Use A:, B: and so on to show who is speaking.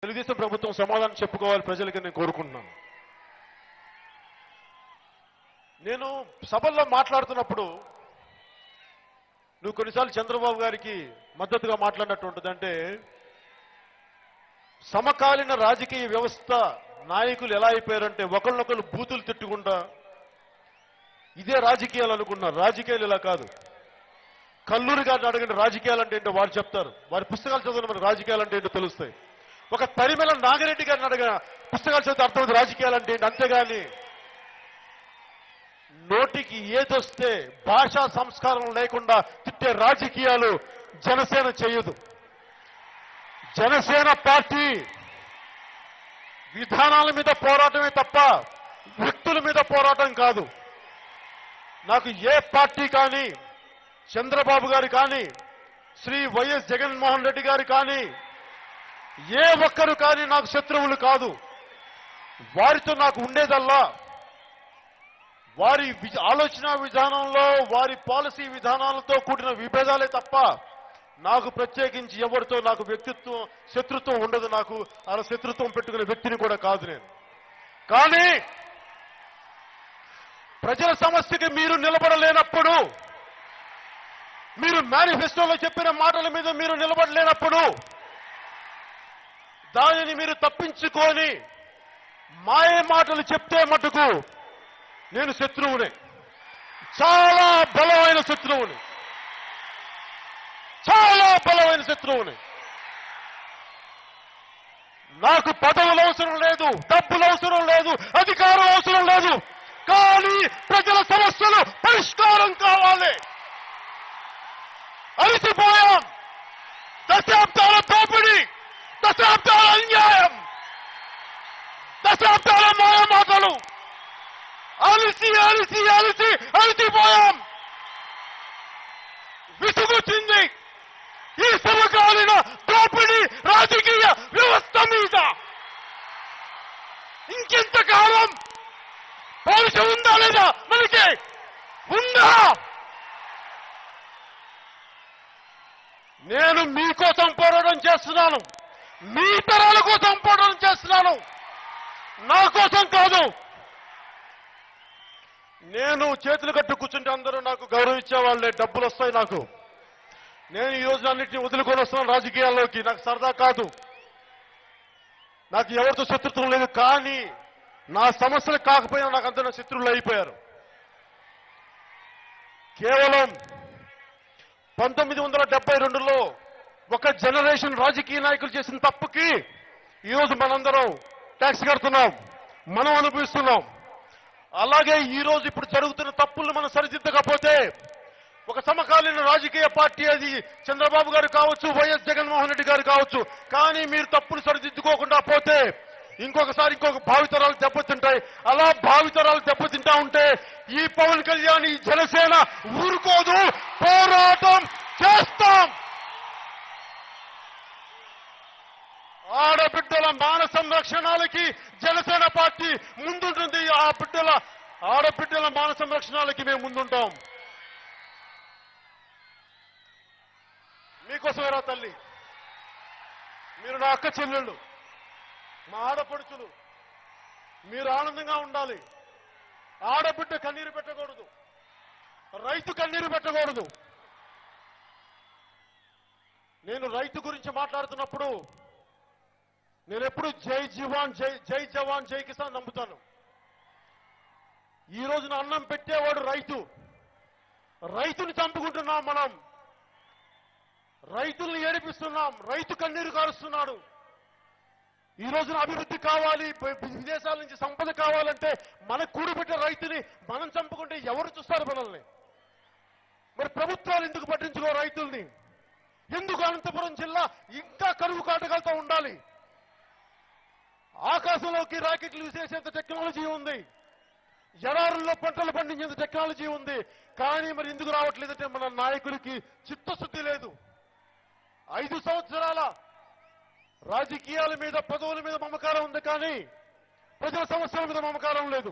A: తెలుగుదేశం ప్రభుత్వం సమాధానం చెప్పుకోవాలి ప్రజలకి నేను కోరుకుంటున్నాను. నేను సభల్లో మాట్లాడుతున్నప్పుడు నువ్వు కొన్నిసార్లు చంద్రబాబు గారికి మద్దతుగా మాట్లాడినట్టు ఉంటుందంటే, సమకాలీన రాజకీయ వ్యవస్థ నాయకులు ఎలా అయిపోయారంటే ఒకళ్ళొకళ్ళు బూతులు తిట్టుకుంటా ఇదే రాజకీయాలు అనుకున్నారు. రాజకీయాలు ఇలా కాదు. కల్లూరి గారిని అడగండి రాజకీయాలు అంటే ఏంటో వారు చెప్తారు. వారి పుస్తకాలు చదివిన మన రాజకీయాలు అంటే ఏంటో తెలుస్తాయి. ఒక తరిమెల నాగిరెడ్డి గారిని అడగ పుస్తకాలు చదివితే అర్థమైంది రాజకీయాలు అంటే ఏంటి. అంతేగాని నోటికి ఏదొస్తే భాషా సంస్కారం లేకుండా తిట్టే రాజకీయాలు జనసేన చేయదు. జనసేన పార్టీ విధానాల మీద పోరాటమే తప్ప వ్యక్తుల మీద పోరాటం కాదు. నాకు ఏ పార్టీ కానీ, చంద్రబాబు గారు కానీ, శ్రీ వైఎస్ జగన్మోహన్ రెడ్డి గారు కానీ, ఏ ఒక్కరు కానీ నాకు శత్రువులు కాదు. వారితో నాకు ఉండేదల్లా వారి ఆలోచన విధానంలో, వారి పాలసీ విధానాలతో కూడిన విభేదాలే తప్ప నాకు ప్రత్యేకించి ఎవరితో నాకు శత్రుత్వం ఉండదు. నాకు అలా శత్రుత్వం పెట్టుకునే వ్యక్తిని కూడా కాదు నేను. కానీ ప్రజల సమస్యకి మీరు నిలబడలేనప్పుడు, మీరు మేనిఫెస్టోలో చెప్పిన మాటల మీద మీరు నిలబడలేనప్పుడు, దానిని మీరు తప్పించుకొని మాయ మాటలు చెప్తే మటుకు నేను శత్రువునే, చాలా బలమైన శత్రువుని, చాలా బలమైన శత్రువుని. నాకు పదవులు అవసరం లేదు, డబ్బులు అవసరం లేదు, అధికారం అవసరం లేదు. కానీ ప్రజల సమస్యలు పరిష్కారం కావాలి. అలసిపోయాం. దశాబ్దాల దోపిడీ, దశాబ్దాల అన్యాయం, దశాబ్దాల మాయమాటలు. అలసిపోయాం. విసుగొచ్చింది ఈ సమకాలీన దోపిడీ రాజకీయ వ్యవస్థ మీద. ఇంకెంతకాలం పౌరుషం ఉందా లేదా? మనకి ఉందా? నేను మీకోసం పోరాటం చేస్తున్నాను, మీ తరాల కోసం పోరాటం చేస్తున్నాను, నా కోసం కాదు. నేను చేతులు కట్టు కూర్చుంటే అందరూ నాకు గౌరవం ఇచ్చేవాళ్లే, డబ్బులు వస్తాయి నాకు. నేను ఈ రోజు అన్నింటినీ వదులుకొని వస్తున్నాను రాజకీయాల్లోకి. నాకు సరదా కాదు, నాకు ఎవరితో శత్రుత్వం లేదు. కానీ నా సమస్యలు కాకపోయినా నాకు అందరూ శత్రువులు అయిపోయారు. కేవలం 1972లో ఒక జనరేషన్ రాజకీయ నాయకులు చేసిన తప్పుకి ఈరోజు మనందరం ట్యాక్స్ కడుతున్నాం, మనం అనుభవిస్తున్నాం. అలాగే ఈ రోజు ఇప్పుడు జరుగుతున్న తప్పులను మనం సరిదిద్దకపోతే, ఒక సమకాలీన రాజకీయ పార్టీ అది చంద్రబాబు గారు కావచ్చు, వైఎస్ జగన్మోహన్ రెడ్డి గారు కావచ్చు, కానీ మీరు తప్పులు సరిదిద్దుకోకుండా పోతే ఇంకొకసారి ఇంకొక భావితరాలు దెబ్బతింటాయి. అలా భావితరాలు దెబ్బతింటా ఉంటే ఈ పవన్ కళ్యాణ్, ఈ జనసేన ఊరుకోదు, పోరాటం చేస్తాం. ఆడబిడ్డల మాన సంరక్షణలకి జనసేన పార్టీ ముందుంటుంది. ఆడబిడ్డల మాన సంరక్షణలకి మేము ముందుంటాం. మీకోసమేరా తల్లి, మీరు నా అక్క చెల్లెళ్ళు, మా ఆడపడుచులు, మీరు ఆనందంగా ఉండాలి. ఆడబిడ్డ కన్నీరు పెట్టకూడదు, రైతు కన్నీరు పెట్టకూడదు. నేను రైతు గురించి మాట్లాడుతున్నప్పుడు నేను ఎప్పుడు జై జవాన్, జై జవాన్, జై కిసాన్ నమ్ముతాను. ఈ రోజున అన్నం పెట్టేవాడు రైతు. రైతుని చంపుకుంటున్నాం మనం, రైతుల్ని ఏడిపిస్తున్నాం, రైతు కన్నీరు కారుస్తున్నాడు. ఈ రోజున అభివృద్ధి కావాలి, విదేశాల నుంచి సంపద కావాలంటే మనకు కూడబెట్టే రైతుని మనం చంపుకుంటే ఎవరు చూస్తారు మనల్ని? మరి ప్రభుత్వాలు ఎందుకు పట్టించుకో రైతుల్ని? ఎందుకు అనంతపురం జిల్లా ఇంకా కరువు కాటకాలతో ఉండాలి? ఆకాశంలోకి రాకెట్లు విసేసేంత టెక్నాలజీ ఉంది, ఎడారుల్లో పంటలు పండించేంత టెక్నాలజీ ఉంది. కానీ మరి ఎందుకు రావట్లేదంటే మన నాయకులకి చిత్తశుద్ధి లేదు. 5 సంవత్సరాల రాజకీయాల మీద, పదవుల మీద మమకారం ఉంది, కానీ ప్రజల సమస్యల మీద మమకారం లేదు.